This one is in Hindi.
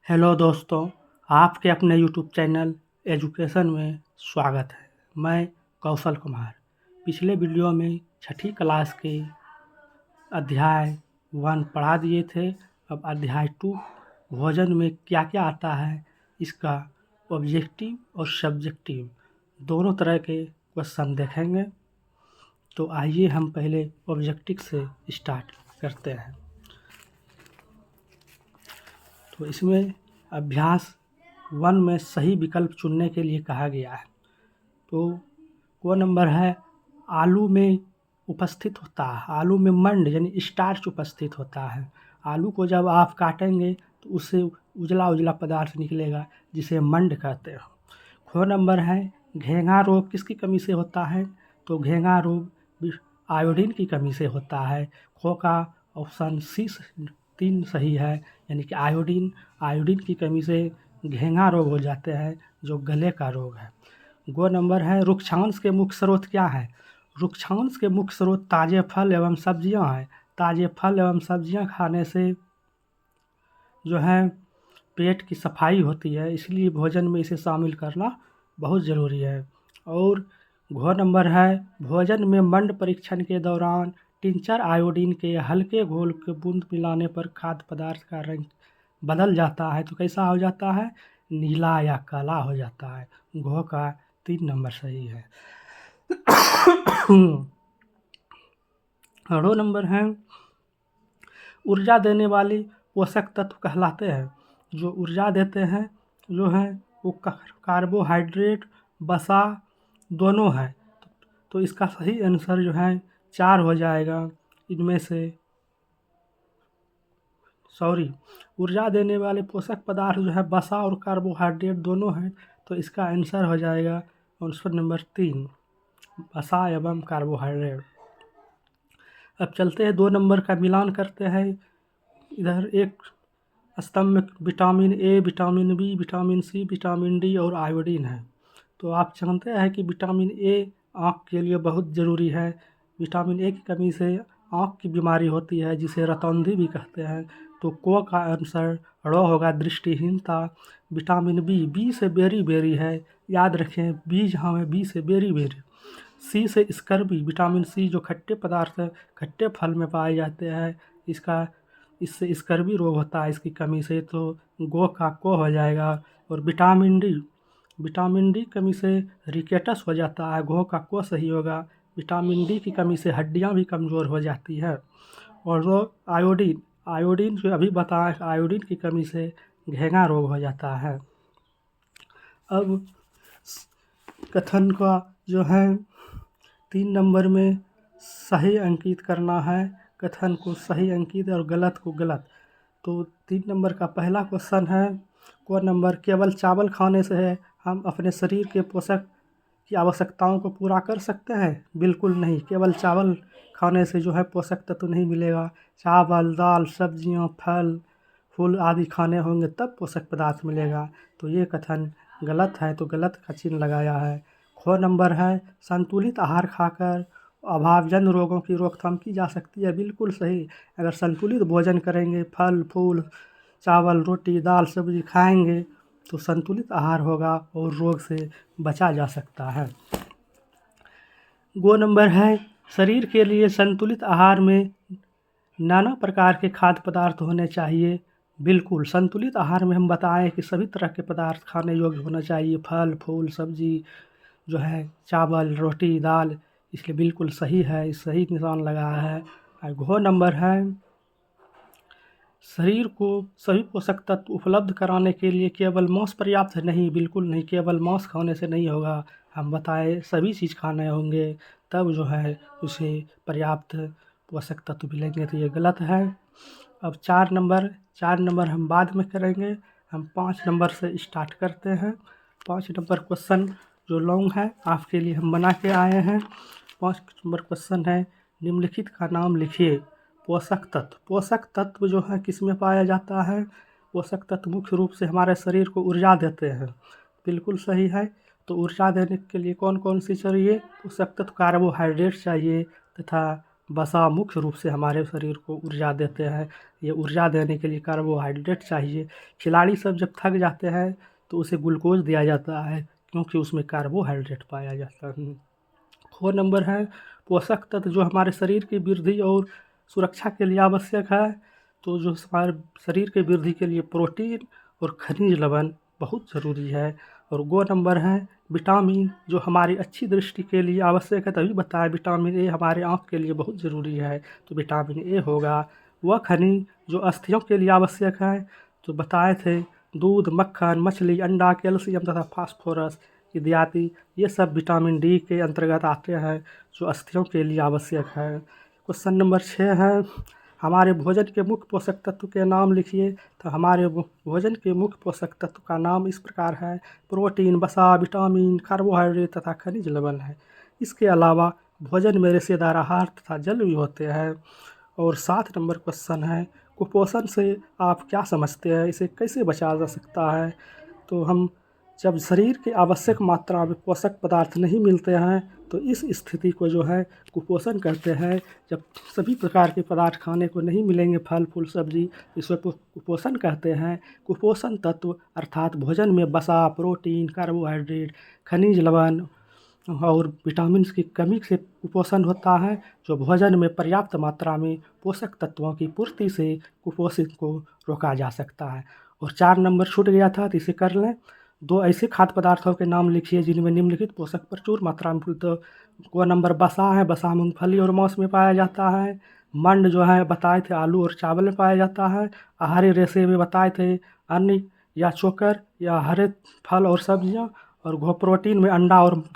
हेलो दोस्तों, आपके अपने यूट्यूब चैनल एजुकेशन में स्वागत है। मैं कौशल कुमार। पिछले वीडियो में छठी क्लास के अध्याय 1 पढ़ा दिए थे। अब अध्याय 2 भोजन में क्या क्या आता है, इसका ऑब्जेक्टिव और सब्जेक्टिव दोनों तरह के क्वेश्चन देखेंगे। तो आइए हम पहले ऑब्जेक्टिव से स्टार्ट करते हैं। तो इसमें अभ्यास 1 में सही विकल्प चुनने के लिए कहा गया है। तो वो नंबर है, आलू में उपस्थित होता है, आलू में मंड यानी स्टार्च उपस्थित होता है। आलू को जब आप काटेंगे तो उससे उजला उजला पदार्थ निकलेगा, जिसे मंड कहते हैं। खो नंबर है, घेंघा रोग किसकी कमी से होता है? तो घेंघा रोग आयोडीन की कमी से होता है। खो का ऑप्शन सी 3 सही है, यानी कि आयोडीन की कमी से घेंघा रोग हो जाते हैं, जो गले का रोग है। गो नंबर है, रुक्षांश के मुख्य स्रोत क्या है? रुक्षांश के मुख्य स्रोत ताज़े फल एवं सब्जियां हैं। ताज़े फल एवं सब्जियां खाने से जो है पेट की सफाई होती है, इसलिए भोजन में इसे शामिल करना बहुत ज़रूरी है। और घ नंबर है, भोजन में मंड परीक्षण के दौरान टिंचर आयोडीन के हल्के घोल के बूंद मिलाने पर खाद्य पदार्थ का रंग बदल जाता है। तो कैसा हो जाता है? नीला या काला हो जाता है। घ का 3 नंबर सही है। रो नंबर है, ऊर्जा देने वाले पोषक तत्व कहलाते हैं। जो ऊर्जा देते हैं जो है वो कार्बोहाइड्रेट, वसा दोनों हैं। तो इसका सही आंसर जो है 4 हो जाएगा। इनमें से ऊर्जा देने वाले पोषक पदार्थ जो है वसा और कार्बोहाइड्रेट दोनों हैं। तो इसका आंसर हो जाएगा ऑप्शन नंबर 3, वसा एवं कार्बोहाइड्रेट। अब चलते हैं 2 नंबर का मिलान करते हैं। इधर एक स्तंभ में vitamin A, vitamin B, vitamin C, vitamin D और आयोडीन है। तो आप जानते हैं कि विटामिन ए आँख के लिए बहुत ज़रूरी है। विटामिन ए की कमी से आँख की बीमारी होती है, जिसे रतौंधी भी कहते हैं। तो को का आंसर रो होगा, दृष्टिहीनता। विटामिन बी, बी से बेरी बेरी है, याद रखें, बी जहाँ है बी से बेरी बेरी। सी से स्कर्वी, विटामिन सी जो खट्टे पदार्थ खट्टे फल में पाए जाते हैं, इससे स्कर्वी रोग होता है इसकी कमी से। तो गो का को हो जाएगा। और विटामिन डी कमी से रिकेटस हो जाता है, घो का को सही होगा। विटामिन डी की कमी से हड्डियां भी कमज़ोर हो जाती है। और आयोडीन जो अभी बताया, आयोडीन की कमी से घेंघा रोग हो जाता है। अब कथन का जो है 3 नंबर में सही अंकित करना है। कथन को सही अंकित और गलत को गलत। तो 3 नंबर का पहला क्वेश्चन है, को नंबर, केवल चावल खाने से है हम अपने शरीर के पोषक की आवश्यकताओं को पूरा कर सकते हैं? बिल्कुल नहीं। केवल चावल खाने से जो है पोषक तत्व नहीं मिलेगा। चावल, दाल, सब्जियां, फल फूल आदि खाने होंगे तब पोषक पदार्थ मिलेगा। तो ये कथन गलत है, तो गलत का चिन्ह लगाया है। खो नंबर है, संतुलित आहार खाकर अभावजन्य रोगों की रोकथाम की जा सकती है। बिल्कुल सही। अगर संतुलित भोजन करेंगे, फल फूल, चावल, रोटी, दाल, सब्जी खाएंगे तो संतुलित आहार होगा और रोग से बचा जा सकता है। गो नंबर है, शरीर के लिए संतुलित आहार में नाना प्रकार के खाद्य पदार्थ होने चाहिए। बिल्कुल, संतुलित आहार में हम बताएं कि सभी तरह के पदार्थ खाने योग्य होना चाहिए। फल फूल सब्जी जो है, चावल, रोटी, दाल, इसलिए बिल्कुल सही है, सही निशान लगाया है। और घो नंबर है, शरीर को सभी पोषक तत्व उपलब्ध कराने के लिए केवल मांस पर्याप्त है? नहीं, बिल्कुल नहीं। केवल मांस खाने से नहीं होगा, हम बताए सभी चीज़ खाने होंगे तब जो है उसे पर्याप्त पोषक तत्व मिलेंगे। तो ये गलत है। अब 4 नंबर हम बाद में करेंगे। हम 5 नंबर से स्टार्ट करते हैं। 5 नंबर क्वेश्चन जो लॉन्ग है आपके लिए हम बना के आए हैं। 5 नंबर क्वेश्चन है, निम्नलिखित का नाम लिखिए। पोषक तत्व जो है किस में पाया जाता है? पोषक तत्व मुख्य रूप से हमारे शरीर को ऊर्जा देते हैं। बिल्कुल सही है। तो ऊर्जा देने के लिए कौन कौन सी चाहिए? पोषक तत्व कार्बोहाइड्रेट चाहिए तथा वसा मुख्य रूप से हमारे शरीर को ऊर्जा देते हैं। ये ऊर्जा देने के लिए कार्बोहाइड्रेट चाहिए। खिलाड़ी सब जब थक जाते हैं तो उसे ग्लूकोज दिया जाता है, क्योंकि उसमें कार्बोहाइड्रेट पाया जाता है। 4 नंबर है पोषक तत्व जो हमारे शरीर की वृद्धि और सुरक्षा के लिए आवश्यक है। तो जो हमारे शरीर के वृद्धि के लिए प्रोटीन और खनिज लवण बहुत ज़रूरी है। और 2 नंबर है विटामिन जो हमारी अच्छी दृष्टि के लिए आवश्यक है। तभी बताया विटामिन ए हमारे आँख के लिए बहुत ज़रूरी है, तो विटामिन ए होगा। वह खनिज जो अस्थियों के लिए आवश्यक है, तो बताए थे दूध, मक्खन, मछली, अंडा, कैल्शियम तथा फास्फोरस इत्यादि, ये सब विटामिन डी के अंतर्गत आते हैं जो अस्थियों के लिए आवश्यक है। क्वेश्चन नंबर 6 है हमारे भोजन के मुख्य पोषक तत्व के नाम लिखिए। तो हमारे भोजन के मुख्य पोषक तत्व का नाम इस प्रकार है: प्रोटीन, वसा, विटामिन, कार्बोहाइड्रेट तथा खनिज लवण है। इसके अलावा भोजन में रेशेदार आहार तथा जल भी होते हैं। और 7 नंबर क्वेश्चन है कुपोषण से आप क्या समझते हैं, इसे कैसे बचाया जा सकता है। तो हम जब शरीर की आवश्यक मात्रा में पोषक पदार्थ नहीं मिलते हैं तो इस स्थिति को जो है कुपोषण कहते हैं। जब सभी प्रकार के पदार्थ खाने को नहीं मिलेंगे, फल फूल सब्जी, इसे कुपोषण कहते हैं। कुपोषण तत्व अर्थात भोजन में वसा, प्रोटीन, कार्बोहाइड्रेट, खनिज लवण और विटामिन की कमी से कुपोषण होता है। जो भोजन में पर्याप्त मात्रा में पोषक तत्वों की पूर्ति से कुपोषण को रोका जा सकता है। और 4 नंबर छूट गया था, तो इसे कर लें। 2 ऐसे खाद्य पदार्थों के नाम लिखिए जिनमें निम्नलिखित पोषक प्रचुर मात्रा में मिलते। को नंबर वसा है, वसा मूंगफली और मांस में पाया जाता है। मंड जो है बताए थे आलू और चावल में पाया जाता है। आहारी रेशे में बताए थे अन्न या चोकर या हरे फल और सब्जियां। और प्रोटीन में अंडा और दाल